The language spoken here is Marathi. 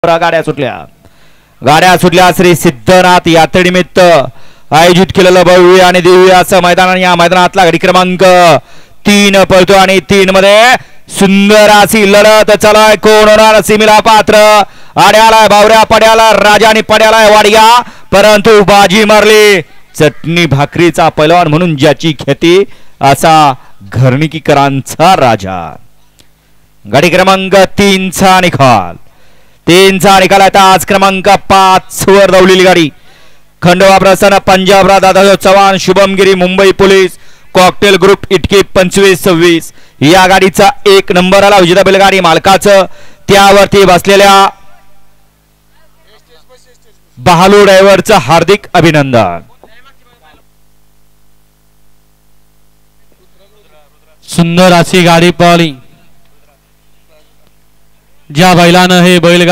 गाड्या सुटल्या श्री सिद्धनाथ यात्रेनिमित्त आयोजित केलेलं भव्य आणि दिव्य असं मैदान। या मैदानातला गाडी क्रमांक 3 पळतो आणि 3 मध्ये सुंदर अशी लढत चालू। कोण होणार सीमेला पात्र? आड्याला बावऱ्या, पड्याला राजा आणि पड्याला वाडिया, परंतु बाजी मारली चटणी भाकरीचा पैलवान म्हणून ज्याची ख्याती असा घरणीकरांचा राजा। गाडी क्रमांक 3 चा निकाल 3 चा निकाल आता आज क्रमांक 5 वर धावलेली गाडी खंडोबा प्रस्थान Punjab Dada Chavan Shubhamgiri Mumbai police cocktail group Itki 25-26 या गाडीचा 1 नंबर आला। विजेता बैलगाडी मालकाचं त्यावरती बसलेल्या बहालू ड्रायव्हरचं हार्दिक अभिनंदन। सुंदर अशी गाडी पळाली ज्या बैलानं हे बैलगाडी